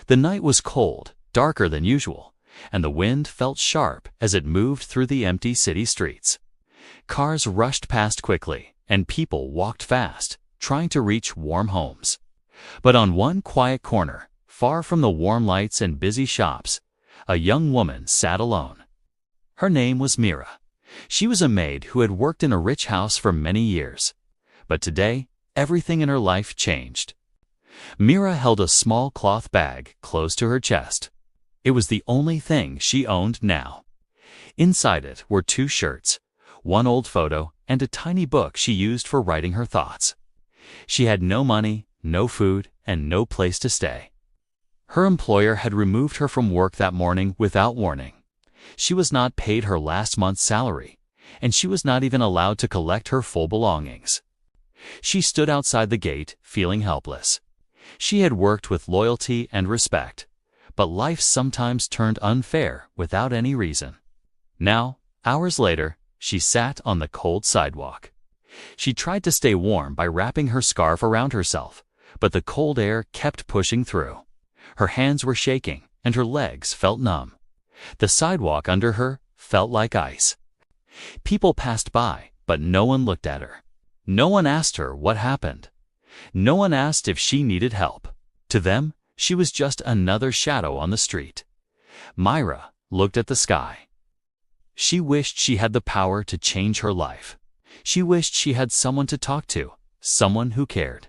The night was cold, darker than usual, and the wind felt sharp as it moved through the empty city streets. Cars rushed past quickly, and people walked fast, trying to reach warm homes. But on one quiet corner, far from the warm lights and busy shops, a young woman sat alone. Her name was Mira. She was a maid who had worked in a rich house for many years. But today, everything in her life changed. Mira held a small cloth bag close to her chest. It was the only thing she owned now. Inside it were 2 shirts, one old photo, and a tiny book she used for writing her thoughts. She had no money, no food, and no place to stay. Her employer had removed her from work that morning without warning. She was not paid her last month's salary, and she was not even allowed to collect her full belongings. She stood outside the gate, feeling helpless. She had worked with loyalty and respect, but life sometimes turned unfair without any reason. Now, hours later, she sat on the cold sidewalk. She tried to stay warm by wrapping her scarf around herself, but the cold air kept pushing through. Her hands were shaking, and her legs felt numb. The sidewalk under her felt like ice. People passed by, but no one looked at her. No one asked her what happened. No one asked if she needed help. To them, she was just another shadow on the street. Myra looked at the sky. She wished she had the power to change her life. She wished she had someone to talk to, someone who cared.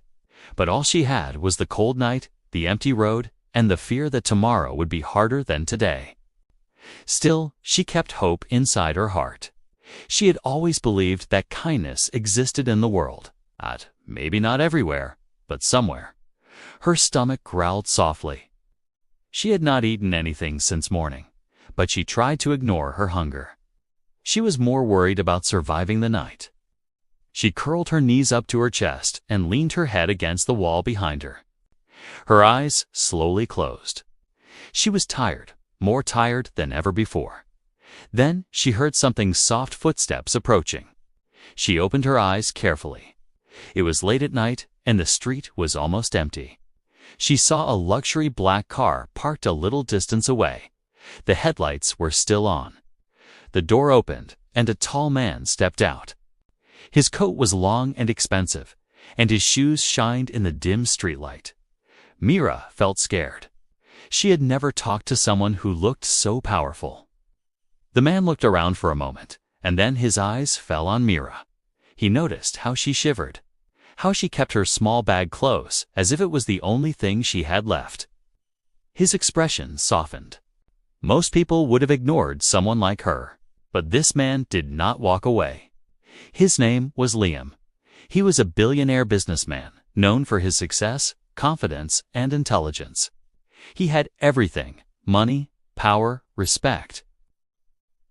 But all she had was the cold night, the empty road, and the fear that tomorrow would be harder than today. Still, she kept hope inside her heart. She had always believed that kindness existed in the world. Maybe not everywhere, but somewhere. Her stomach growled softly. She had not eaten anything since morning, but she tried to ignore her hunger. She was more worried about surviving the night. She curled her knees up to her chest and leaned her head against the wall behind her. Her eyes slowly closed. She was tired, more tired than ever before. Then she heard something soft footsteps approaching. She opened her eyes carefully. It was late at night, and the street was almost empty. She saw a luxury black car parked a little distance away. The headlights were still on. The door opened, and a tall man stepped out. His coat was long and expensive, and his shoes shined in the dim streetlight. Mira felt scared. She had never talked to someone who looked so powerful. The man looked around for a moment, and then his eyes fell on Mira. He noticed how she shivered, how she kept her small bag close as if it was the only thing she had left. His expression softened. Most people would have ignored someone like her, but this man did not walk away. His name was Liam. He was a billionaire businessman, known for his success, confidence, and intelligence. He had everything: money, power, respect.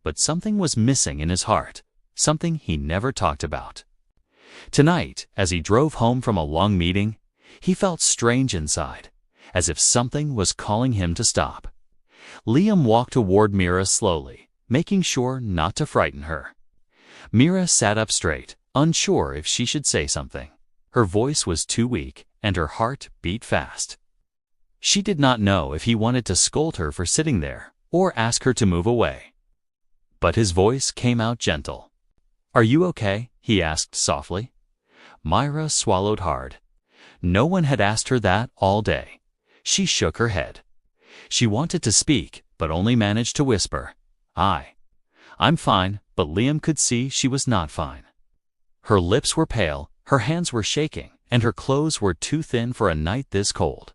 But something was missing in his heart, something he never talked about. Tonight, as he drove home from a long meeting, he felt strange inside, as if something was calling him to stop. Liam walked toward Mira slowly, making sure not to frighten her. Mira sat up straight, unsure if she should say something. Her voice was too weak, and her heart beat fast. She did not know if he wanted to scold her for sitting there, or ask her to move away. But his voice came out gentle. "Are you okay?" he asked softly. Myra swallowed hard. No one had asked her that all day. She shook her head. She wanted to speak, but only managed to whisper, I'm fine," but Liam could see she was not fine. Her lips were pale, her hands were shaking, and her clothes were too thin for a night this cold.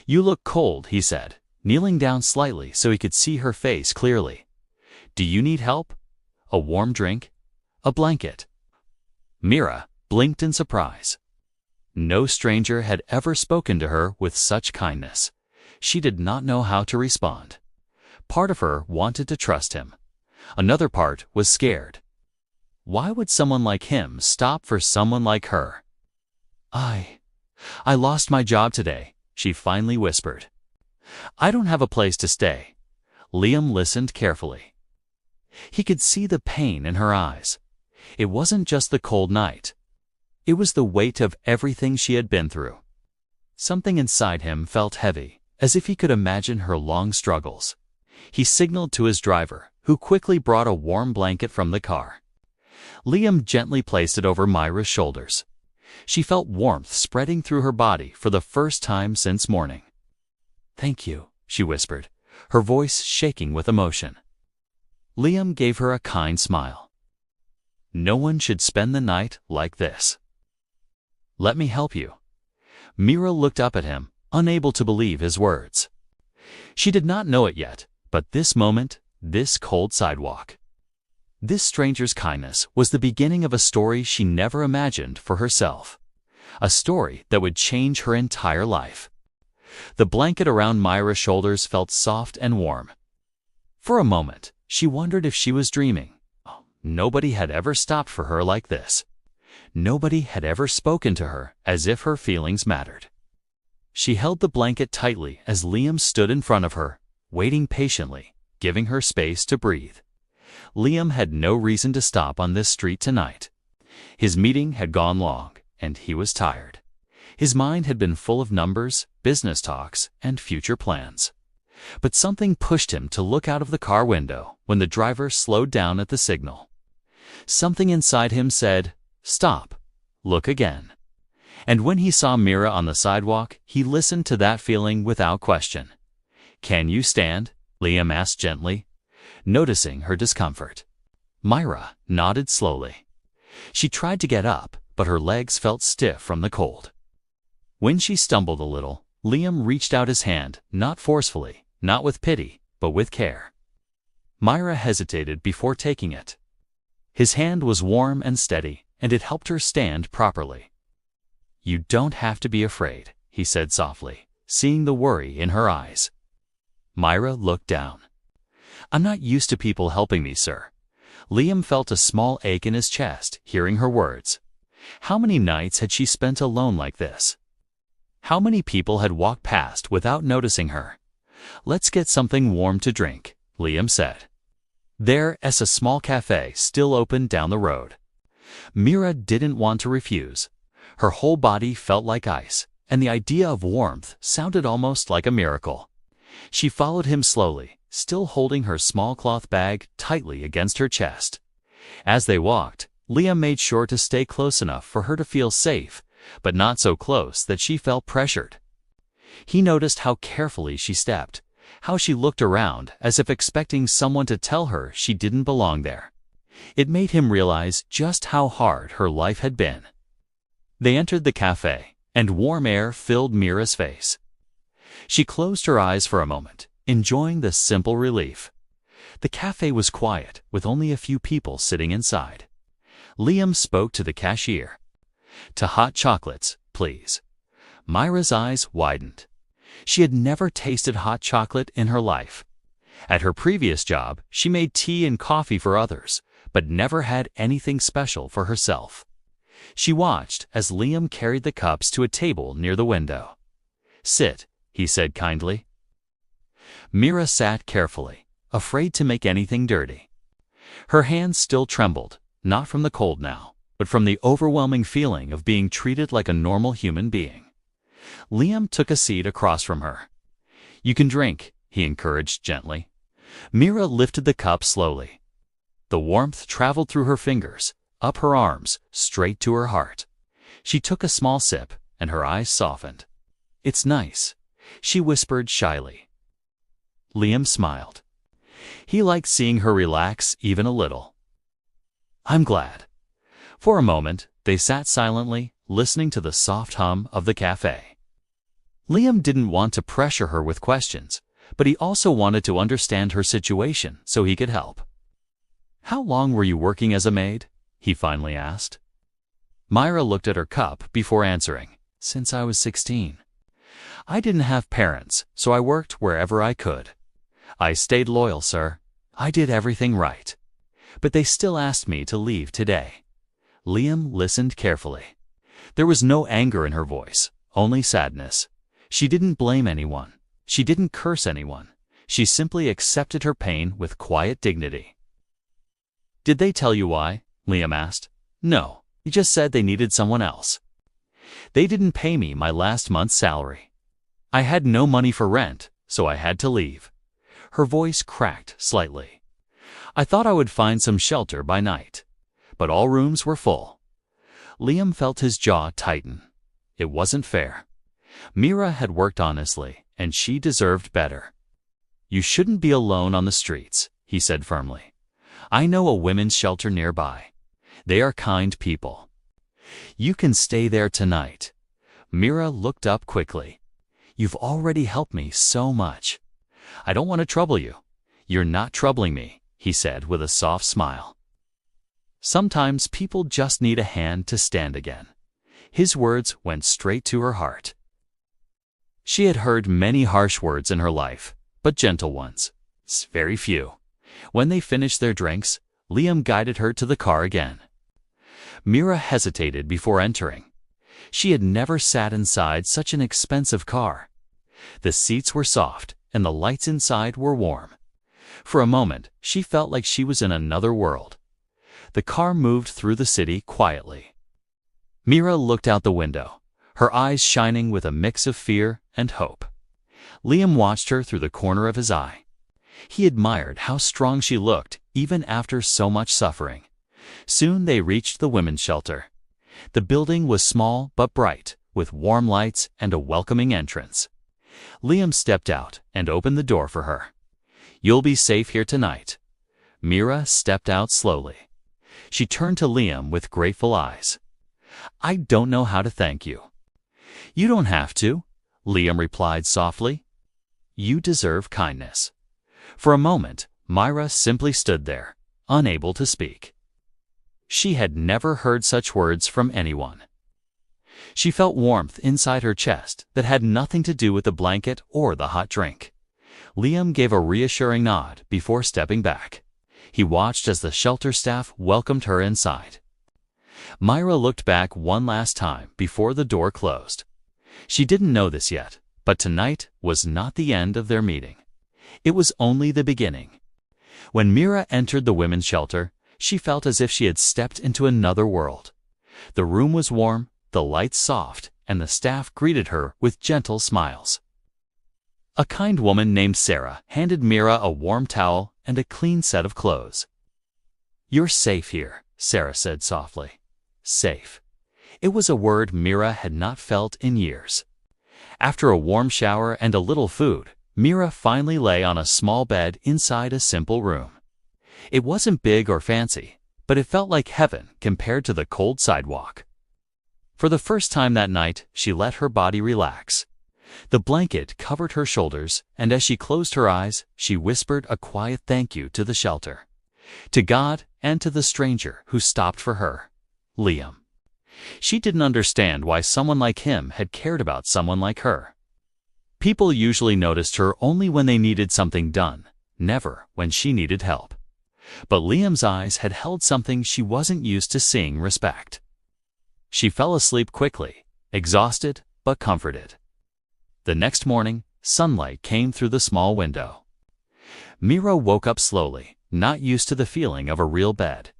"You look cold," he said, kneeling down slightly so he could see her face clearly. "Do you need help? A warm drink? A blanket?" Mira blinked in surprise. No stranger had ever spoken to her with such kindness. She did not know how to respond. Part of her wanted to trust him. Another part was scared. Why would someone like him stop for someone like her? I lost my job today," she finally whispered. "I don't have a place to stay." Liam listened carefully. He could see the pain in her eyes. It wasn't just the cold night. It was the weight of everything she had been through. Something inside him felt heavy, as if he could imagine her long struggles. He signaled to his driver, who quickly brought a warm blanket from the car. Liam gently placed it over Myra's shoulders. She felt warmth spreading through her body for the first time since morning. "Thank you," she whispered, her voice shaking with emotion. Liam gave her a kind smile. "No one should spend the night like this." "Let me help you." Mira looked up at him, unable to believe his words. She did not know it yet, but this moment, this cold sidewalk, this stranger's kindness was the beginning of a story she never imagined for herself. A story that would change her entire life. The blanket around Myra's shoulders felt soft and warm. For a moment, she wondered if she was dreaming. Nobody had ever stopped for her like this. Nobody had ever spoken to her as if her feelings mattered. She held the blanket tightly as Liam stood in front of her, waiting patiently, giving her space to breathe. Liam had no reason to stop on this street tonight. His meeting had gone long, and he was tired. His mind had been full of numbers, business talks, and future plans. But something pushed him to look out of the car window when the driver slowed down at the signal. Something inside him said, "Stop. Look again." And when he saw Mira on the sidewalk, he listened to that feeling without question. "Can you stand?" Liam asked gently, noticing her discomfort. Myra nodded slowly. She tried to get up, but her legs felt stiff from the cold. When she stumbled a little, Liam reached out his hand, not forcefully, not with pity, but with care. Myra hesitated before taking it. His hand was warm and steady, and it helped her stand properly. "You don't have to be afraid," he said softly, seeing the worry in her eyes. Myra looked down. "I'm not used to people helping me, sir." Liam felt a small ache in his chest, hearing her words. How many nights had she spent alone like this? How many people had walked past without noticing her? "Let's get something warm to drink," Liam said. There, as a small cafe still open down the road. Mira didn't want to refuse. Her whole body felt like ice, and the idea of warmth sounded almost like a miracle. She followed him slowly, still holding her small cloth bag tightly against her chest. As they walked, Liam made sure to stay close enough for her to feel safe, but not so close that she felt pressured. He noticed how carefully she stepped, how she looked around as if expecting someone to tell her she didn't belong there. It made him realize just how hard her life had been. They entered the cafe, and warm air filled Mira's face. She closed her eyes for a moment, enjoying the simple relief. The cafe was quiet, with only a few people sitting inside. Liam spoke to the cashier. "To hot chocolates, please." Myra's eyes widened. She had never tasted hot chocolate in her life. At her previous job, she made tea and coffee for others, but never had anything special for herself. She watched as Liam carried the cups to a table near the window. "Sit," he said kindly. Mira sat carefully, afraid to make anything dirty. Her hands still trembled, not from the cold now, but from the overwhelming feeling of being treated like a normal human being. Liam took a seat across from her. "You can drink," he encouraged gently. Mira lifted the cup slowly. The warmth traveled through her fingers, up her arms, straight to her heart. She took a small sip, and her eyes softened. "It's nice," she whispered shyly. Liam smiled. He liked seeing her relax even a little. "I'm glad." For a moment, they sat silently, listening to the soft hum of the cafe. Liam didn't want to pressure her with questions, but he also wanted to understand her situation so he could help. "How long were you working as a maid?" he finally asked. Myra looked at her cup before answering. "Since I was 16. I didn't have parents, so I worked wherever I could. I stayed loyal, sir. I did everything right. But they still asked me to leave today." Liam listened carefully. There was no anger in her voice, only sadness. She didn't blame anyone. She didn't curse anyone. She simply accepted her pain with quiet dignity. "Did they tell you why?" Liam asked. "No, they just said they needed someone else. They didn't pay me my last month's salary." I had no money for rent, so I had to leave. Her voice cracked slightly. I thought I would find some shelter by night, but all rooms were full. Liam felt his jaw tighten. It wasn't fair. Mira had worked honestly, and she deserved better. You shouldn't be alone on the streets, he said firmly. I know a women's shelter nearby. They are kind people. You can stay there tonight. Mira looked up quickly. You've already helped me so much. I don't want to trouble you. You're not troubling me, he said with a soft smile. Sometimes people just need a hand to stand again. His words went straight to her heart. She had heard many harsh words in her life, but gentle ones. Very few. When they finished their drinks, Liam guided her to the car again. Mira hesitated before entering. She had never sat inside such an expensive car. The seats were soft, and the lights inside were warm. For a moment, she felt like she was in another world. The car moved through the city quietly. Mira looked out the window, her eyes shining with a mix of fear and hope. Liam watched her through the corner of his eye. He admired how strong she looked, even after so much suffering. Soon they reached the women's shelter. The building was small but bright, with warm lights and a welcoming entrance. Liam stepped out and opened the door for her. You'll be safe here tonight. Mira stepped out slowly. She turned to Liam with grateful eyes. I don't know how to thank you. You don't have to, Liam replied softly. You deserve kindness. For a moment, Mira simply stood there, unable to speak. She had never heard such words from anyone. She felt warmth inside her chest that had nothing to do with the blanket or the hot drink. Liam gave a reassuring nod before stepping back. He watched as the shelter staff welcomed her inside. Mira looked back one last time before the door closed. She didn't know this yet, but tonight was not the end of their meeting. It was only the beginning. When Mira entered the women's shelter, she felt as if she had stepped into another world. The room was warm, the lights soft, and the staff greeted her with gentle smiles. A kind woman named Sarah handed Mira a warm towel and a clean set of clothes. You're safe here, Sarah said softly. Safe. It was a word Mira had not felt in years. After a warm shower and a little food, Mira finally lay on a small bed inside a simple room. It wasn't big or fancy, but it felt like heaven compared to the cold sidewalk. For the first time that night, she let her body relax. The blanket covered her shoulders, and as she closed her eyes, she whispered a quiet thank you to the shelter, to God and to the stranger who stopped for her, Liam. She didn't understand why someone like him had cared about someone like her. People usually noticed her only when they needed something done, never when she needed help. But Liam's eyes had held something she wasn't used to seeing: respect. She fell asleep quickly, exhausted but comforted. The next morning, sunlight came through the small window. Mira woke up slowly, not used to the feeling of a real bed.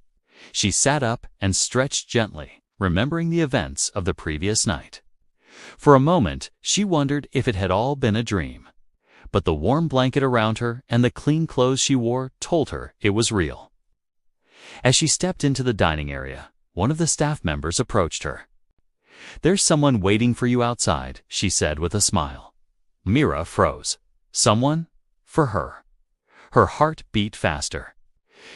She sat up and stretched gently, remembering the events of the previous night. For a moment, she wondered if it had all been a dream. But the warm blanket around her and the clean clothes she wore told her it was real. As she stepped into the dining area, one of the staff members approached her. There's someone waiting for you outside, she said with a smile. Mira froze. Someone? For her. Her heart beat faster.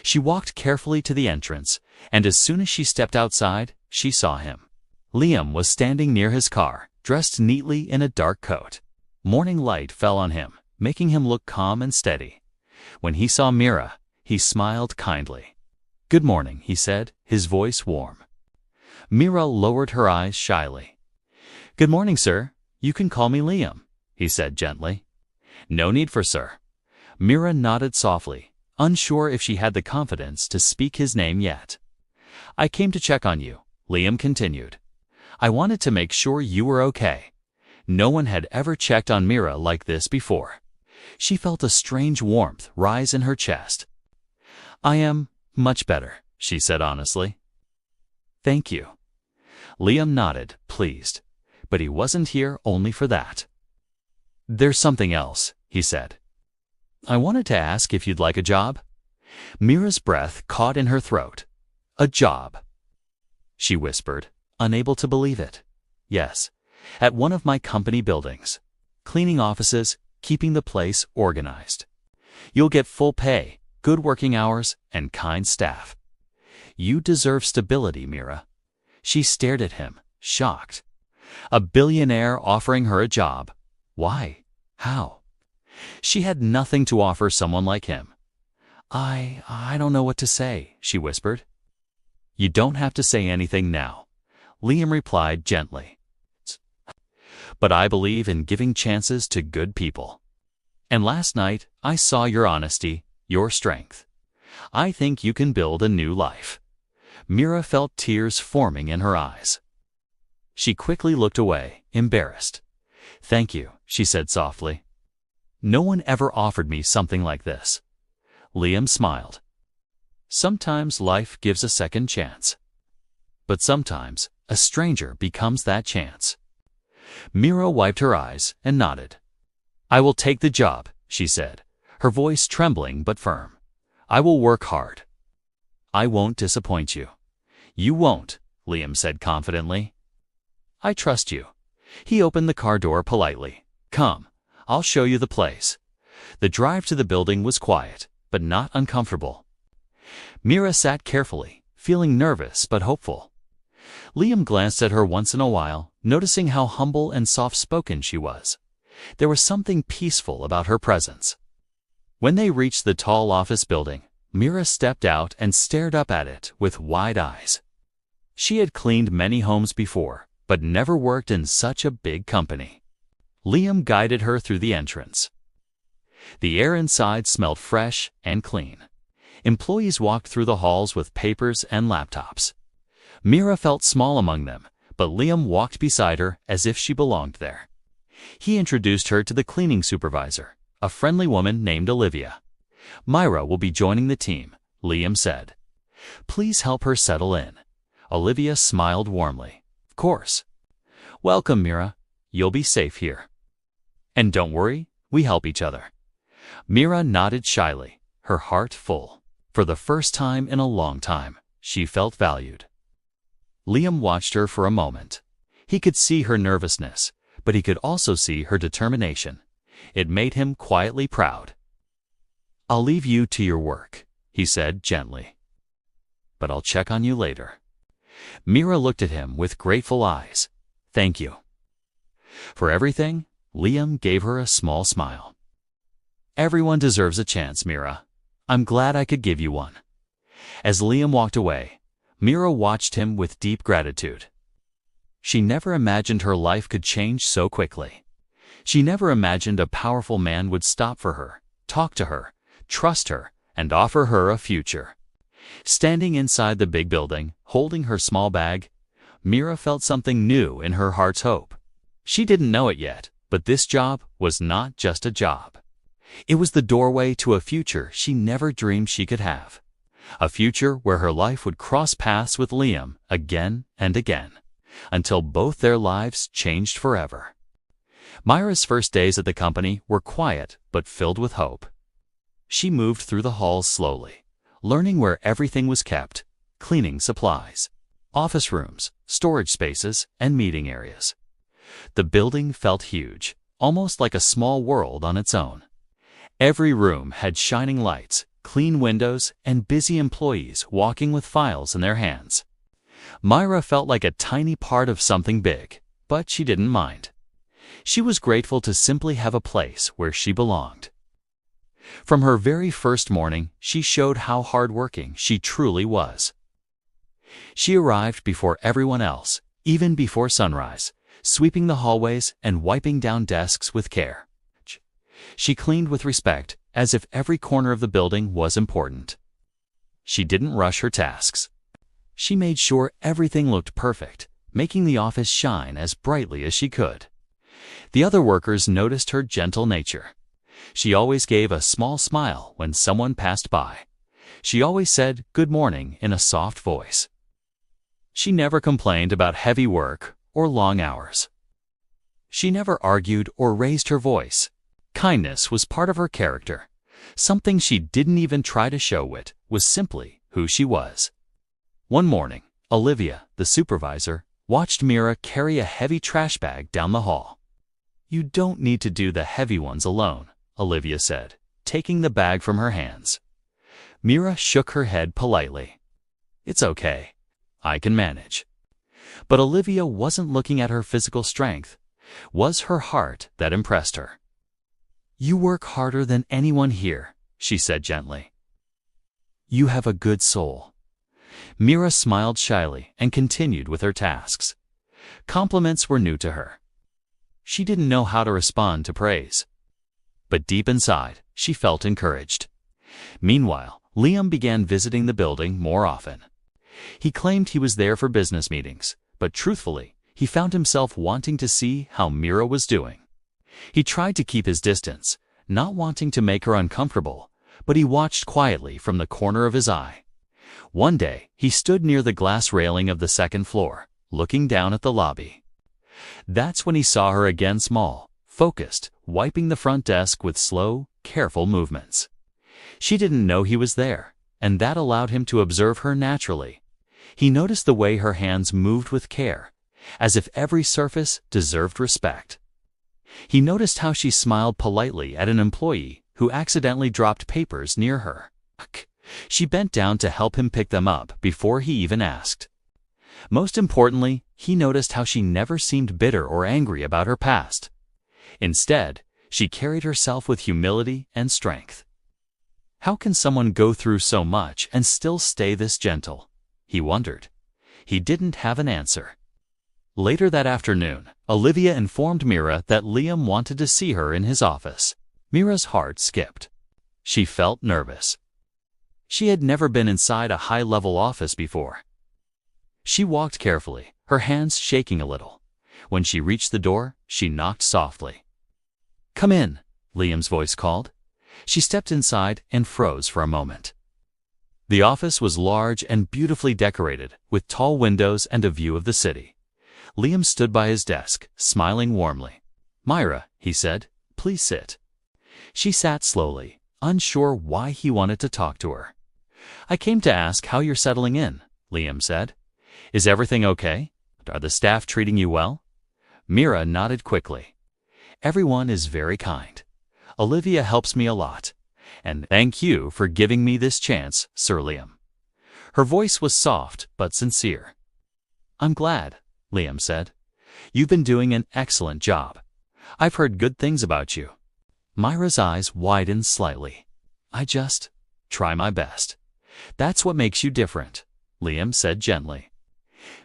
She walked carefully to the entrance, and as soon as she stepped outside, she saw him. Liam was standing near his car, dressed neatly in a dark coat. Morning light fell on him, making him look calm and steady. When he saw Mira, he smiled kindly. Good morning, he said, his voice warm. Mira lowered her eyes shyly. Good morning, sir. You can call me Liam, he said gently. No need for sir. Mira nodded softly, unsure if she had the confidence to speak his name yet. I came to check on you, Liam continued. I wanted to make sure you were okay. No one had ever checked on Mira like this before. She felt a strange warmth rise in her chest. I am much better, she said honestly. Thank you. Liam nodded, pleased. But he wasn't here only for that. "There's something else," he said. "I wanted to ask if you'd like a job." Mira's breath caught in her throat. "A job?" she whispered, unable to believe it. "Yes, at one of my company buildings. Cleaning offices, keeping the place organized. You'll get full pay, good working hours, and kind staff." "You deserve stability, Mira." She stared at him, shocked. A billionaire offering her a job. Why? How? She had nothing to offer someone like him. I don't know what to say," she whispered. "You don't have to say anything now," Liam replied gently. "But I believe in giving chances to good people. And last night I saw your honesty, your strength. I think you can build a new life." Mira felt tears forming in her eyes. She quickly looked away, embarrassed. "Thank you," she said softly. "No one ever offered me something like this." Liam smiled. Sometimes life gives a second chance. But sometimes a stranger becomes that chance. Mira wiped her eyes and nodded. "I will take the job," she said, her voice trembling but firm. "I will work hard. I won't disappoint you." "You won't," Liam said confidently. "I trust you." He opened the car door politely. "Come, I'll show you the place." The drive to the building was quiet, but not uncomfortable. Mira sat carefully, feeling nervous but hopeful. Liam glanced at her once in a while, noticing how humble and soft-spoken she was. There was something peaceful about her presence. When they reached the tall office building, Mira stepped out and stared up at it with wide eyes. She had cleaned many homes before, but never worked in such a big company. Liam guided her through the entrance. The air inside smelled fresh and clean. Employees walked through the halls with papers and laptops. Mira felt small among them, but Liam walked beside her as if she belonged there. He introduced her to the cleaning supervisor, a friendly woman named Olivia. "Myra will be joining the team," Liam said. "Please help her settle in." Olivia smiled warmly. "Of course." "Welcome, Mira. You'll be safe here. And don't worry, we help each other." Mira nodded shyly, her heart full. For the first time in a long time, she felt valued. Liam watched her for a moment. He could see her nervousness, but he could also see her determination. It made him quietly proud. "I'll leave you to your work," he said gently. "But I'll check on you later." Mira looked at him with grateful eyes. "Thank you." For everything, Liam gave her a small smile. "Everyone deserves a chance, Mira. I'm glad I could give you one." As Liam walked away, Mira watched him with deep gratitude. She never imagined her life could change so quickly. She never imagined a powerful man would stop for her, talk to her, trust her, and offer her a future. Standing inside the big building, holding her small bag, Mira felt something new in her heart's hope. She didn't know it yet, but this job was not just a job. It was the doorway to a future she never dreamed she could have. A future where her life would cross paths with Liam again and again, until both their lives changed forever. Myra's first days at the company were quiet but filled with hope. She moved through the halls slowly, learning where everything was kept: cleaning supplies, office rooms, storage spaces, and meeting areas. The building felt huge, almost like a small world on its own. Every room had shining lights, clean windows, and busy employees walking with files in their hands. Myra felt like a tiny part of something big, but she didn't mind. She was grateful to simply have a place where she belonged. From her very first morning, she showed how hardworking she truly was. She arrived before everyone else, even before sunrise, sweeping the hallways and wiping down desks with care. She cleaned with respect, as if every corner of the building was important. She didn't rush her tasks. She made sure everything looked perfect, making the office shine as brightly as she could. The other workers noticed her gentle nature. She always gave a small smile when someone passed by. She always said good morning in a soft voice. She never complained about heavy work or long hours. She never argued or raised her voice. Kindness was part of her character. Something she didn't even try to show it was simply who she was. One morning, Olivia, the supervisor, watched Mira carry a heavy trash bag down the hall. "You don't need to do the heavy ones alone," Olivia said, taking the bag from her hands. Mira shook her head politely. "It's okay. I can manage." But Olivia wasn't looking at her physical strength. It was her heart that impressed her. "You work harder than anyone here," she said gently. "You have a good soul." Mira smiled shyly and continued with her tasks. Compliments were new to her. She didn't know how to respond to praise. But deep inside, she felt encouraged. Meanwhile, Liam began visiting the building more often. He claimed he was there for business meetings, but truthfully, he found himself wanting to see how Mira was doing. He tried to keep his distance, not wanting to make her uncomfortable, but he watched quietly from the corner of his eye. One day, he stood near the glass railing of the second floor, looking down at the lobby. That's when he saw her again, small, focused, wiping the front desk with slow, careful movements. She didn't know he was there, and that allowed him to observe her naturally. He noticed the way her hands moved with care, as if every surface deserved respect. He noticed how she smiled politely at an employee who accidentally dropped papers near her. She bent down to help him pick them up before he even asked. Most importantly, he noticed how she never seemed bitter or angry about her past. Instead, she carried herself with humility and strength. How can someone go through so much and still stay this gentle? He wondered. He didn't have an answer. Later that afternoon, Olivia informed Mira that Liam wanted to see her in his office. Mira's heart skipped. She felt nervous. She had never been inside a high-level office before. She walked carefully, her hands shaking a little. When she reached the door, she knocked softly. "Come in," Liam's voice called. She stepped inside and froze for a moment. The office was large and beautifully decorated, with tall windows and a view of the city. Liam stood by his desk, smiling warmly. "Myra," he said, "please sit." She sat slowly, unsure why he wanted to talk to her. "I came to ask how you're settling in," Liam said. "Is everything okay? Are the staff treating you well?" Mira nodded quickly. "Everyone is very kind. Olivia helps me a lot. And thank you for giving me this chance, Sir Liam." Her voice was soft but sincere. "I'm glad," Liam said. "You've been doing an excellent job. I've heard good things about you." Myra's eyes widened slightly. "I just try my best. That's what makes you different," Liam said gently.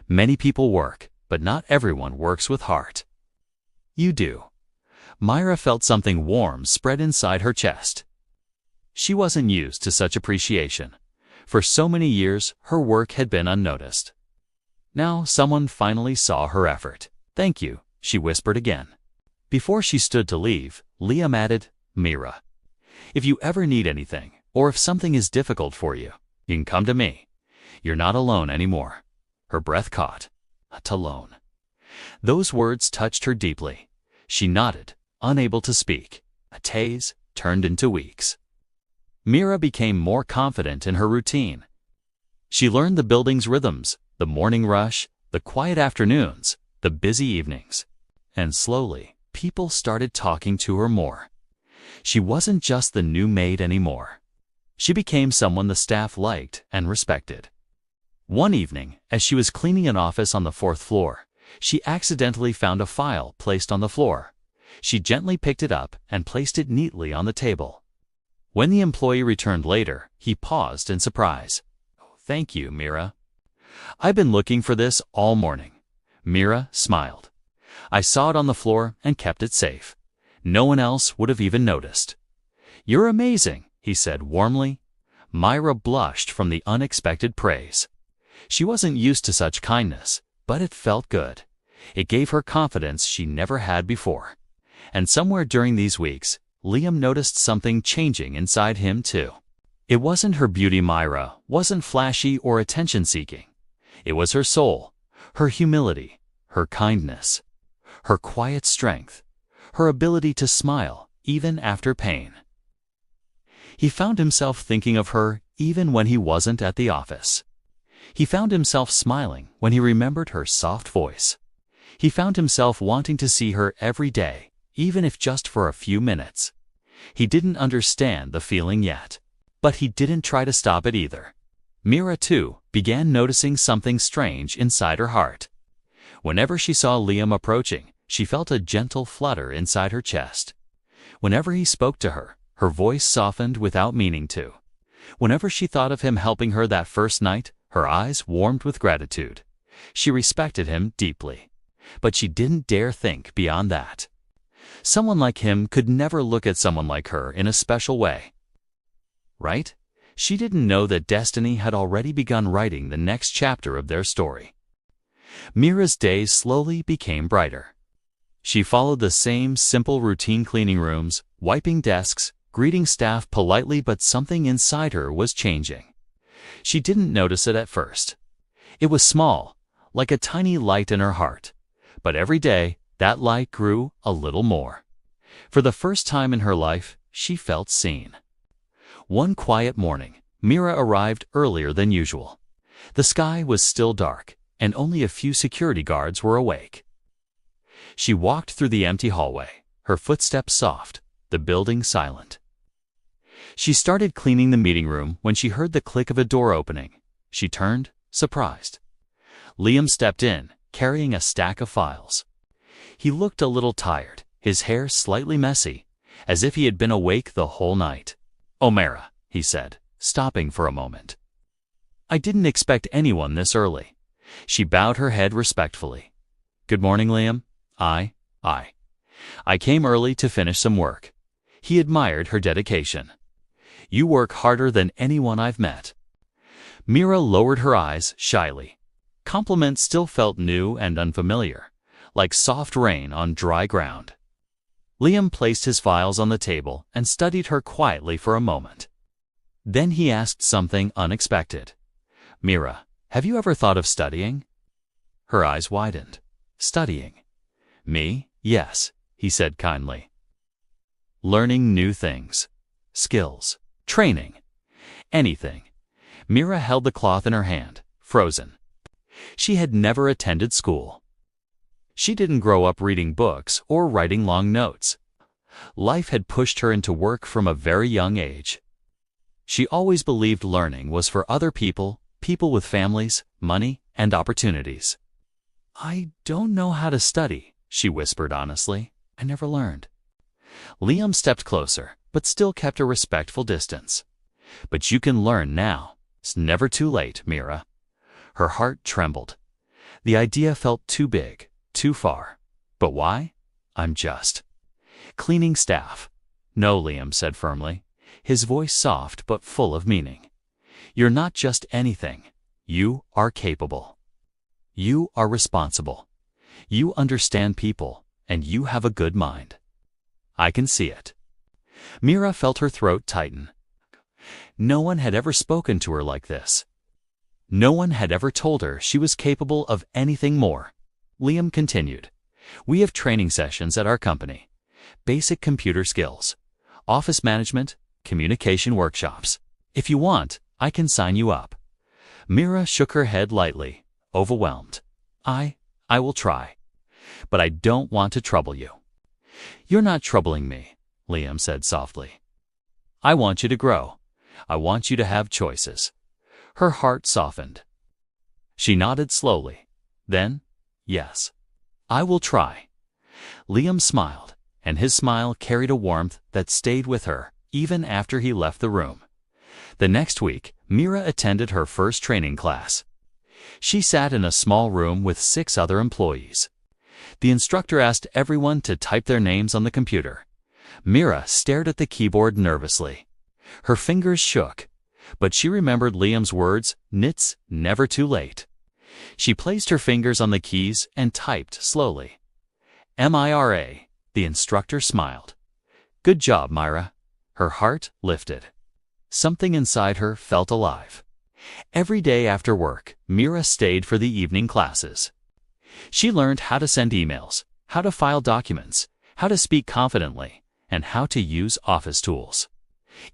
"Many people work, but not everyone works with heart. You do." Myra felt something warm spread inside her chest. She wasn't used to such appreciation. For so many years, her work had been unnoticed. Now someone finally saw her effort. "Thank you," she whispered again. Before she stood to leave, Liam added, "Mira, if you ever need anything, or if something is difficult for you, you can come to me. You're not alone anymore." Her breath caught. Not alone. Those words touched her deeply. She nodded, unable to speak. Days turned into weeks. Mira became more confident in her routine. She learned the building's rhythms, the morning rush, the quiet afternoons, the busy evenings. And slowly, people started talking to her more. She wasn't just the new maid anymore. She became someone the staff liked and respected. One evening, as she was cleaning an office on the 4th floor, she accidentally found a file placed on the floor. She gently picked it up and placed it neatly on the table. When the employee returned later, he paused in surprise. "Thank you, Mira. I've been looking for this all morning." Mira smiled. "I saw it on the floor and kept it safe. No one else would have even noticed." "You're amazing," he said warmly. Myra blushed from the unexpected praise. She wasn't used to such kindness, but it felt good. It gave her confidence she never had before. And somewhere during these weeks, Liam noticed something changing inside him too. It wasn't her beauty. Myra wasn't flashy or attention-seeking. It was her soul, her humility, her kindness. her quiet strength, her ability to smile even after pain. He found himself thinking of her even when he wasn't at the office. He found himself smiling when he remembered her soft voice. He found himself wanting to see her every day, even if just for a few minutes. He didn't understand the feeling yet, but he didn't try to stop it either. Mira, too, began noticing something strange inside her heart. Whenever she saw Liam approaching, she felt a gentle flutter inside her chest. Whenever he spoke to her, her voice softened without meaning to. Whenever she thought of him helping her that first night, her eyes warmed with gratitude. She respected him deeply, but she didn't dare think beyond that. Someone like him could never look at someone like her in a special way. Right? She didn't know that destiny had already begun writing the next chapter of their story. Mira's days slowly became brighter. She followed the same simple routine: cleaning rooms, wiping desks, greeting staff politely, but something inside her was changing. She didn't notice it at first. It was small, like a tiny light in her heart. But every day, that light grew a little more. For the first time in her life, she felt seen. One quiet morning, Mira arrived earlier than usual. The sky was still dark, and only a few security guards were awake. She walked through the empty hallway, her footsteps soft, the building silent. She started cleaning the meeting room when she heard the click of a door opening. She turned, surprised. Liam stepped in, carrying a stack of files. He looked a little tired, his hair slightly messy, as if he had been awake the whole night. "Oh, Mira," he said, stopping for a moment. "I didn't expect anyone this early." She bowed her head respectfully. "Good morning, Liam. I came early to finish some work." He admired her dedication. "You work harder than anyone I've met." Mira lowered her eyes shyly. Compliments still felt new and unfamiliar, like soft rain on dry ground. Liam placed his files on the table and studied her quietly for a moment. Then he asked something unexpected. "Mira, have you ever thought of studying?" Her eyes widened. "Studying? Me? Yes," he said kindly. "Learning new things, skills, training, anything." Mira held the cloth in her hand, frozen. She had never attended school. She didn't grow up reading books or writing long notes. Life had pushed her into work from a very young age. She always believed learning was for other people, people with families, money, and opportunities. "I don't know how to study," she whispered honestly. "I never learned." Liam stepped closer, but still kept a respectful distance. "But you can learn now. It's never too late, Mira." Her heart trembled. The idea felt too big, too far. But why? "I'm just cleaning staff." "No," Liam said firmly, his voice soft but full of meaning. "You're not just anything. You are capable. You are responsible. You understand people, and you have a good mind. I can see it." Mira felt her throat tighten. No one had ever spoken to her like this. No one had ever told her she was capable of anything more. Liam continued. "We have training sessions at our company. Basic computer skills, office management, communication workshops. If you want, I can sign you up." Mira shook her head lightly, overwhelmed. I will try. But I don't want to trouble you." "You're not troubling me," Liam said softly. "I want you to grow. I want you to have choices." Her heart softened. She nodded slowly. Then, "Yes, I will try." Liam smiled, and his smile carried a warmth that stayed with her even after he left the room. The next week, Mira attended her first training class. She sat in a small room with 6 other employees. The instructor asked everyone to type their names on the computer. Mira stared at the keyboard nervously. Her fingers shook, but she remembered Liam's words, "It's never too late." She placed her fingers on the keys and typed slowly. "Mira," the instructor smiled. "Good job, Mira." Her heart lifted. Something inside her felt alive. Every day after work, Mira stayed for the evening classes. She learned how to send emails, how to file documents, how to speak confidently, and how to use office tools.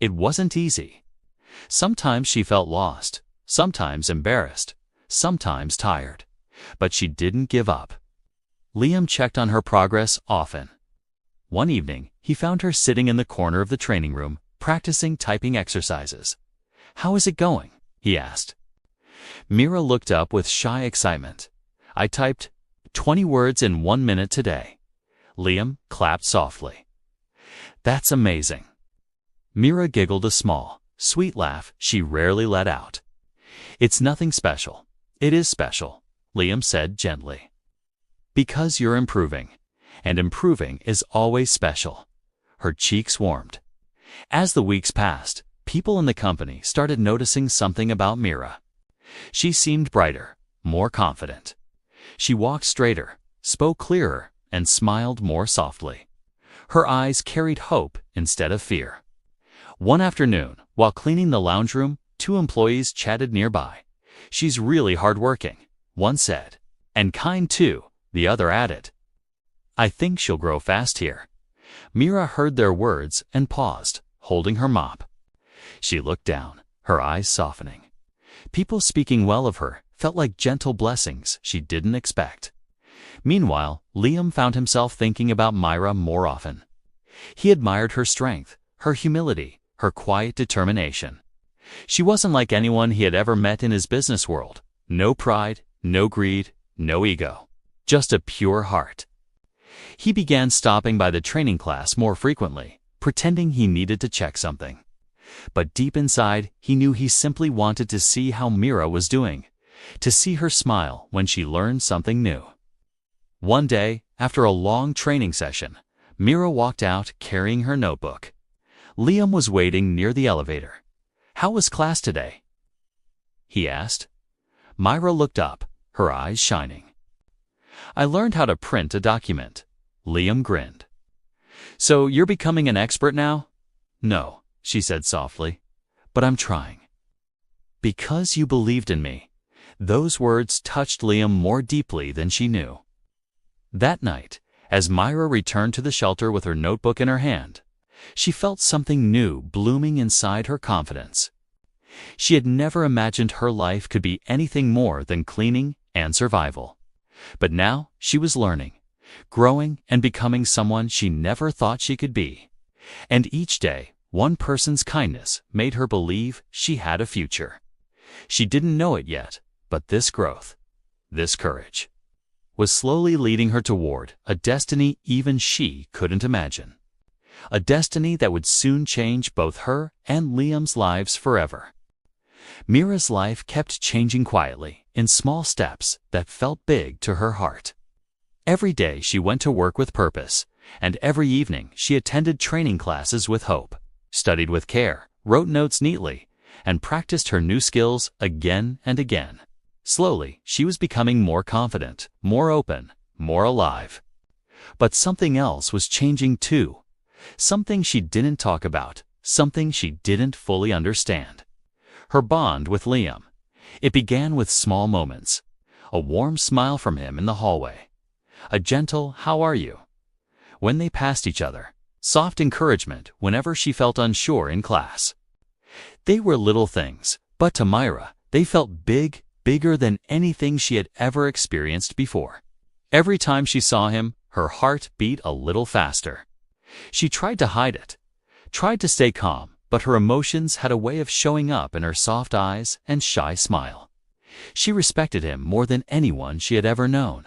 It wasn't easy. Sometimes she felt lost, sometimes embarrassed, sometimes tired. But she didn't give up. Liam checked on her progress often. One evening, he found her sitting in the corner of the training room, practicing typing exercises. "How is it going?" he asked. Mira looked up with shy excitement. "I typed 20 words in 1 minute today." Liam clapped softly. "That's amazing." Mira giggled a small, sweet laugh she rarely let out. "It's nothing special." "It is special," Liam said gently. "Because you're improving, and improving is always special." Her cheeks warmed. As the weeks passed, people in the company started noticing something about Mira. She seemed brighter, more confident. She walked straighter, spoke clearer, and smiled more softly. Her eyes carried hope instead of fear. One afternoon, while cleaning the lounge room, 2 employees chatted nearby. "She's really hardworking," one said. "And kind too," the other added. "I think she'll grow fast here." Mira heard their words and paused, holding her mop. She looked down, her eyes softening. People speaking well of her felt like gentle blessings she didn't expect. Meanwhile, Liam found himself thinking about Myra more often. He admired her strength, her humility, her quiet determination. She wasn't like anyone he had ever met in his business world. No pride, no greed, no ego. Just a pure heart. He began stopping by the training class more frequently, pretending he needed to check something. But deep inside, he knew he simply wanted to see how Mira was doing, to see her smile when she learned something new. One day, after a long training session, Mira walked out carrying her notebook. Liam was waiting near the elevator. "How was class today?" he asked. Myra looked up, her eyes shining. "I learned how to print a document." Liam grinned. "So you're becoming an expert now?" "No," she said softly, "but I'm trying." "Because you believed in me." Those words touched Liam more deeply than she knew. That night, as Myra returned to the shelter with her notebook in her hand, she felt something new blooming inside her confidence. She had never imagined her life could be anything more than cleaning and survival. But now she was learning, growing, and becoming someone she never thought she could be. And each day, one person's kindness made her believe she had a future. She didn't know it yet, but this growth, this courage, was slowly leading her toward a destiny even she couldn't imagine. A destiny that would soon change both her and Liam's lives forever. Mira's life kept changing quietly, in small steps that felt big to her heart. Every day she went to work with purpose, and every evening she attended training classes with hope, studied with care, wrote notes neatly, and practiced her new skills again and again. Slowly, she was becoming more confident, more open, more alive. But something else was changing too. Something she didn't talk about, something she didn't fully understand. Her bond with Liam. It began with small moments. A warm smile from him in the hallway. A gentle "How are you?" when they passed each other. Soft encouragement whenever she felt unsure in class. They were little things, but to Myra, they felt big, bigger than anything she had ever experienced before. Every time she saw him, her heart beat a little faster. She tried to hide it, tried to stay calm, but her emotions had a way of showing up in her soft eyes and shy smile. She respected him more than anyone she had ever known.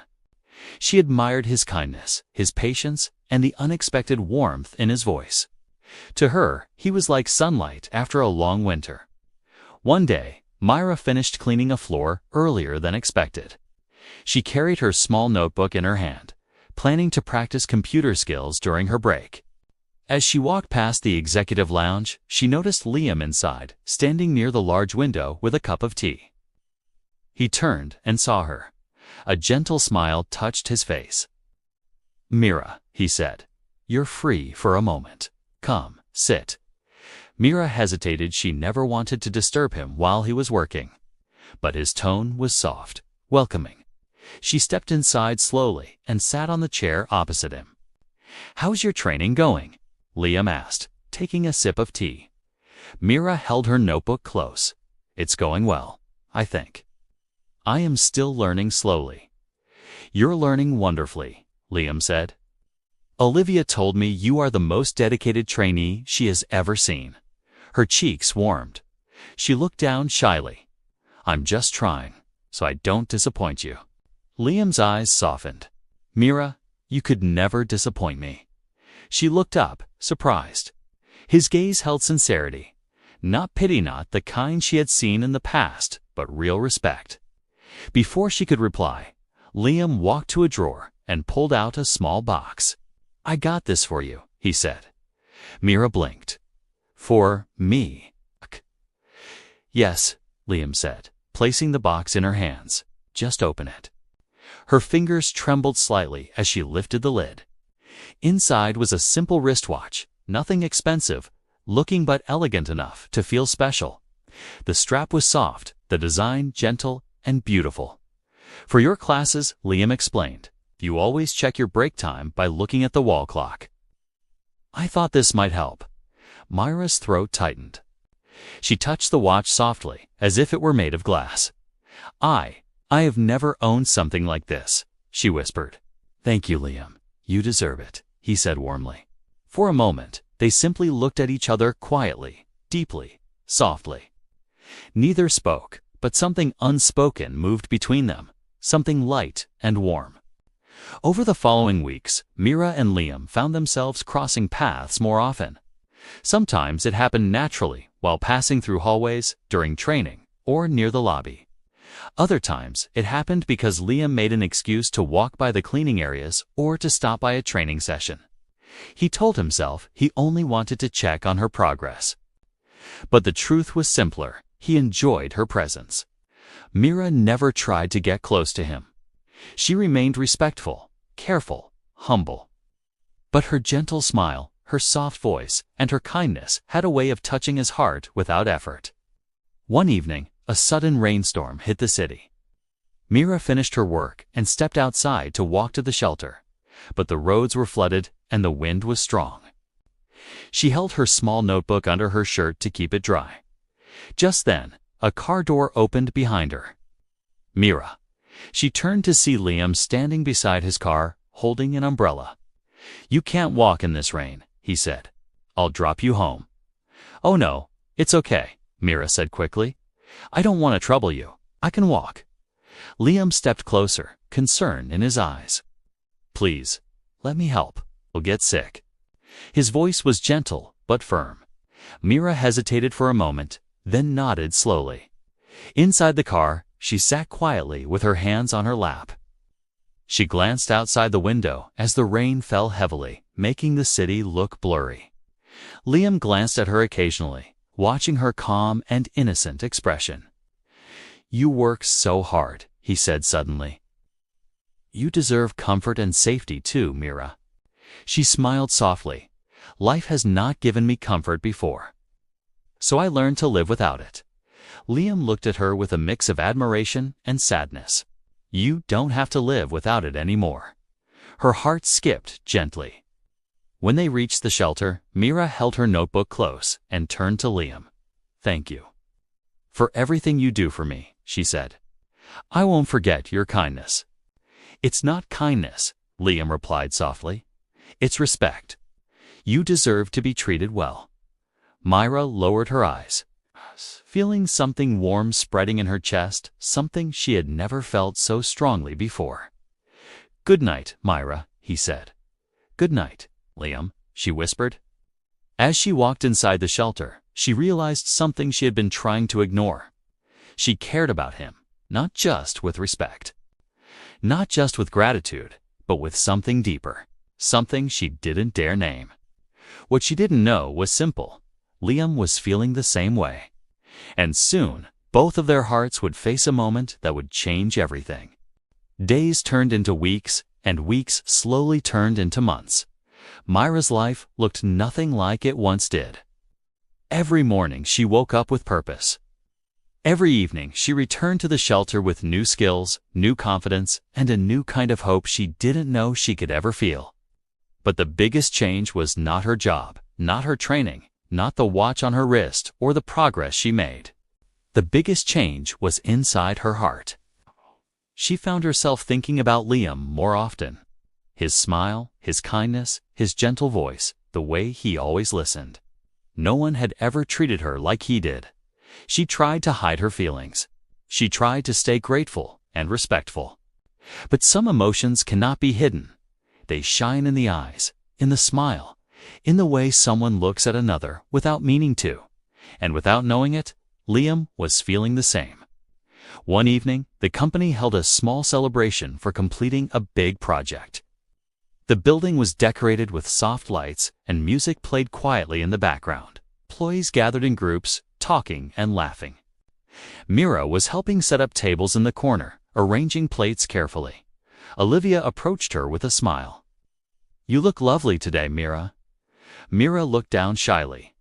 She admired his kindness, his patience, and the unexpected warmth in his voice. To her, he was like sunlight after a long winter. One day, Myra finished cleaning a floor earlier than expected. She carried her small notebook in her hand, planning to practice computer skills during her break. As she walked past the executive lounge, she noticed Liam inside, standing near the large window with a cup of tea. He turned and saw her. A gentle smile touched his face. "Mira," he said, "you're free for a moment. Come, sit." Mira hesitated. She never wanted to disturb him while he was working. But his tone was soft, welcoming. She stepped inside slowly and sat on the chair opposite him. "How's your training going?" Liam asked, taking a sip of tea. Mira held her notebook close. "It's going well, I think. I am still learning slowly." "You're learning wonderfully," Liam said. "Olivia told me you are the most dedicated trainee she has ever seen." Her cheeks warmed. She looked down shyly. "I'm just trying, so I don't disappoint you." Liam's eyes softened. "Mira, you could never disappoint me." She looked up, surprised. His gaze held sincerity. Not pity, not the kind she had seen in the past, but real respect. Before she could reply, Liam walked to a drawer and pulled out a small box. "I got this for you," he said. Mira blinked. "For me?" "Yes," Liam said, placing the box in her hands. "Just open it." Her fingers trembled slightly as she lifted the lid. Inside was a simple wristwatch, nothing expensive, looking but elegant enough to feel special. The strap was soft, the design gentle and beautiful. "For your classes," Liam explained, "you always check your break time by looking at the wall clock." "I thought this might help." Myra's throat tightened. She touched the watch softly, as if it were made of glass. I have never owned something like this," she whispered. "Thank you, Liam. You deserve it," he said warmly. For a moment, they simply looked at each other quietly, deeply, softly. Neither spoke, but something unspoken moved between them, something light and warm. Over the following weeks, Mira and Liam found themselves crossing paths more often. Sometimes it happened naturally while passing through hallways, during training, or near the lobby. Other times, it happened because Liam made an excuse to walk by the cleaning areas or to stop by a training session. He told himself he only wanted to check on her progress. But the truth was simpler. He enjoyed her presence. Mira never tried to get close to him. She remained respectful, careful, humble. But her gentle smile, her soft voice, and her kindness had a way of touching his heart without effort. One evening, a sudden rainstorm hit the city. Mira finished her work and stepped outside to walk to the shelter, but the roads were flooded and the wind was strong. She held her small notebook under her shirt to keep it dry. Just then, a car door opened behind her. "Mira." She turned to see Liam standing beside his car, holding an umbrella. "You can't walk in this rain," he said. "I'll drop you home." "Oh no, it's okay," Mira said quickly. "I don't want to trouble you. I can walk." Liam stepped closer, concern in his eyes. "Please, let me help. I'll get sick." His voice was gentle but firm. Mira hesitated for a moment, then nodded slowly. Inside the car, she sat quietly with her hands on her lap. She glanced outside the window as the rain fell heavily, making the city look blurry. Liam glanced at her occasionally, watching her calm and innocent expression. "You work so hard," he said suddenly. "You deserve comfort and safety too, Mira." She smiled softly. "Life has not given me comfort before, so I learned to live without it." Liam looked at her with a mix of admiration and sadness. "You don't have to live without it anymore." Her heart skipped gently. When they reached the shelter, Mira held her notebook close and turned to Liam. "Thank you for everything you do for me," she said. "I won't forget your kindness." "It's not kindness," Liam replied softly. "It's respect. You deserve to be treated well." Mira lowered her eyes, feeling something warm spreading in her chest, something she had never felt so strongly before. "Good night, Mira," he said. "Good night, Liam," she whispered. As she walked inside the shelter, she realized something she had been trying to ignore. She cared about him, not just with respect, not just with gratitude, but with something deeper, something she didn't dare name. What she didn't know was simple. Liam was feeling the same way. And soon, both of their hearts would face a moment that would change everything. Days turned into weeks, and weeks slowly turned into months. Myra's life looked nothing like it once did. Every morning she woke up with purpose. Every evening, she returned to the shelter with new skills, new confidence, and a new kind of hope she didn't know she could ever feel. But the biggest change was not her job, not her training, not the watch on her wrist or the progress she made. The biggest change was inside her heart. She found herself thinking about Liam more often. His smile, his kindness, his gentle voice, the way he always listened. No one had ever treated her like he did. She tried to hide her feelings. She tried to stay grateful and respectful. But some emotions cannot be hidden. They shine in the eyes, in the smile, in the way someone looks at another without meaning to. And without knowing it, Liam was feeling the same. One evening, the company held a small celebration for completing a big project. The building was decorated with soft lights and music played quietly in the background. Employees gathered in groups, talking and laughing. Mira was helping set up tables in the corner, arranging plates carefully. Olivia approached her with a smile. "You look lovely today, Mira." Mira looked down shyly.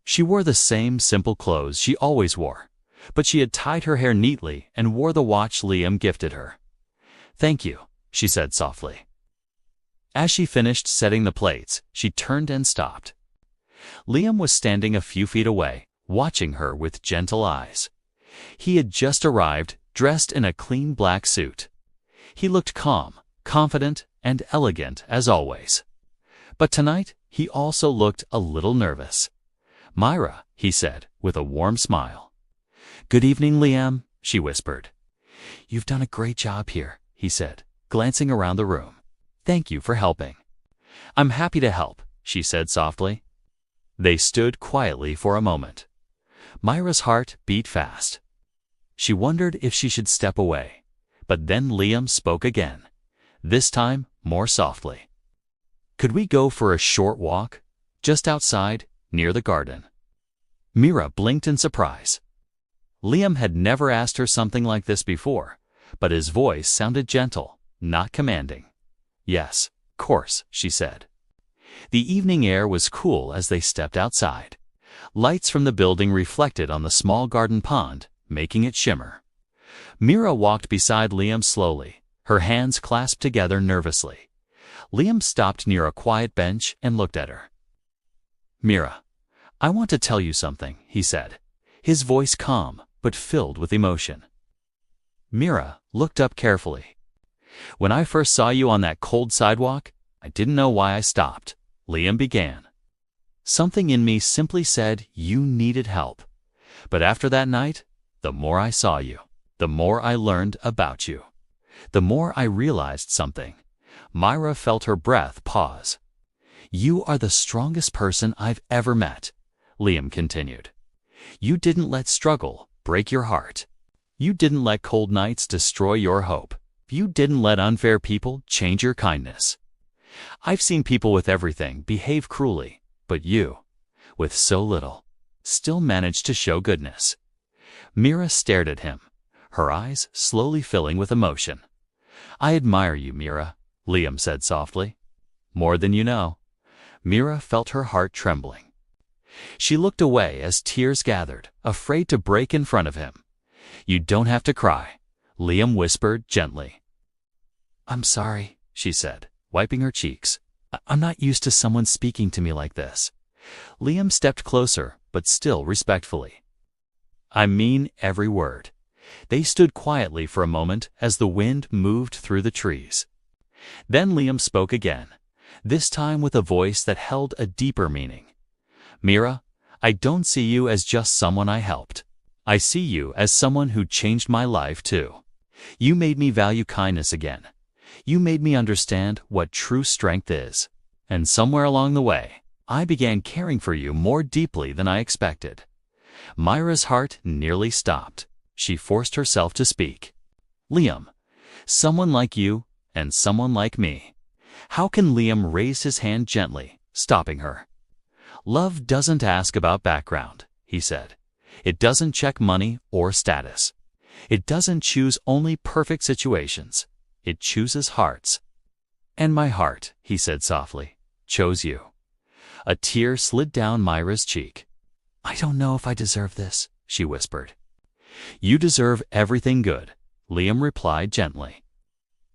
She wore the same simple clothes she always wore, but she had tied her hair neatly and wore the watch Liam gifted her. "Thank you," she said softly. As she finished setting the plates, she turned and stopped. Liam was standing a few feet away, watching her with gentle eyes. He had just arrived, dressed in a clean black suit. He looked calm, confident, and elegant as always. But tonight, he also looked a little nervous. "Myra," he said, with a warm smile. "Good evening, Liam," she whispered. "You've done a great job here," he said, glancing around the room. "Thank you for helping." "I'm happy to help," she said softly. They stood quietly for a moment. Myra's heart beat fast. She wondered if she should step away. But then Liam spoke again, this time more softly. "Could we go for a short walk? Just outside, near the garden?" Mira blinked in surprise. Liam had never asked her something like this before, but his voice sounded gentle, not commanding. "Yes, of course," she said. The evening air was cool as they stepped outside. Lights from the building reflected on the small garden pond, making it shimmer. Mira walked beside Liam slowly, her hands clasped together nervously. Liam stopped near a quiet bench and looked at her. "Mira, I want to tell you something," he said, his voice calm but filled with emotion. Mira looked up carefully. "When I first saw you on that cold sidewalk, I didn't know why I stopped," Liam began. "Something in me simply said you needed help. But after that night, the more I saw you, the more I learned about you, the more I realized something." Myra felt her breath pause. "You are the strongest person I've ever met," Liam continued. "You didn't let struggle break your heart. You didn't let cold nights destroy your hope. You didn't let unfair people change your kindness. I've seen people with everything behave cruelly, but you, with so little, still managed to show goodness." Mira stared at him, her eyes slowly filling with emotion. "I admire you, Mira," Liam said softly. "More than you know." Mira felt her heart trembling. She looked away as tears gathered, afraid to break in front of him. "You don't have to cry," Liam whispered gently. "I'm sorry," she said, wiping her cheeks. "I'm not used to someone speaking to me like this." Liam stepped closer, but still respectfully. "I mean every word." They stood quietly for a moment as the wind moved through the trees. Then Liam spoke again, this time with a voice that held a deeper meaning. "Mira, I don't see you as just someone I helped. I see you as someone who changed my life too. You made me value kindness again. You made me understand what true strength is. And somewhere along the way, I began caring for you more deeply than I expected." Myra's heart nearly stopped. She forced herself to speak. "Liam, someone like you and someone like me." How can Liam raise his hand gently, stopping her? "Love doesn't ask about background," he said. "It doesn't check money or status. It doesn't choose only perfect situations. It chooses hearts." "And my heart," he said softly, "chose you." A tear slid down Myra's cheek. "I don't know if I deserve this," she whispered. You deserve everything good, Liam replied gently.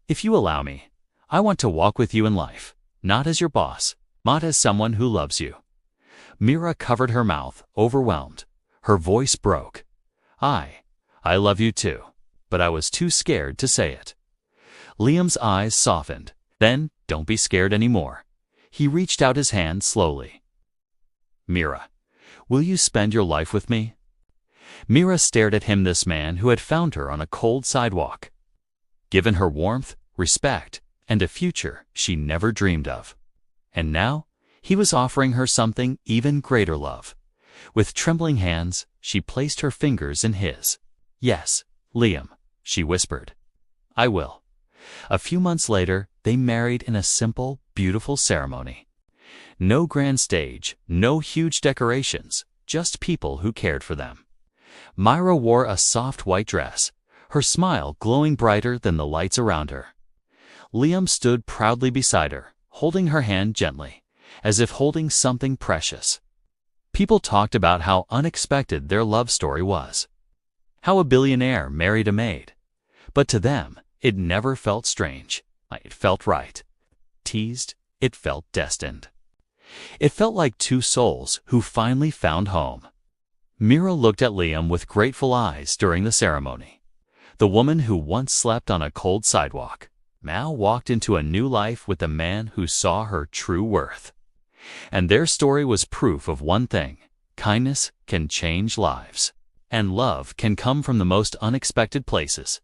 If you allow me, I want to walk with you in life, not as your boss, but as someone who loves you. Mira covered her mouth, overwhelmed. Her voice broke. I love you too, but I was too scared to say it. Liam's eyes softened. Then, don't be scared anymore. He reached out his hand slowly. Mira, will you spend your life with me? Mira stared at him, this man who had found her on a cold sidewalk, given her warmth, respect, and a future she never dreamed of. And now, he was offering her something even greater, love. With trembling hands, she placed her fingers in his. Yes, Liam, she whispered. I will. A few months later, they married in a simple, beautiful ceremony. No grand stage, no huge decorations, just people who cared for them. Myra wore a soft white dress, her smile glowing brighter than the lights around her. Liam stood proudly beside her, holding her hand gently, as if holding something precious. People talked about how unexpected their love story was, how a billionaire married a maid. But to them, it never felt strange. It felt right. Teased, it felt destined. It felt like two souls who finally found home. Mira looked at Liam with grateful eyes during the ceremony. The woman who once slept on a cold sidewalk now walked into a new life with the man who saw her true worth. And their story was proof of one thing: kindness can change lives, and love can come from the most unexpected places.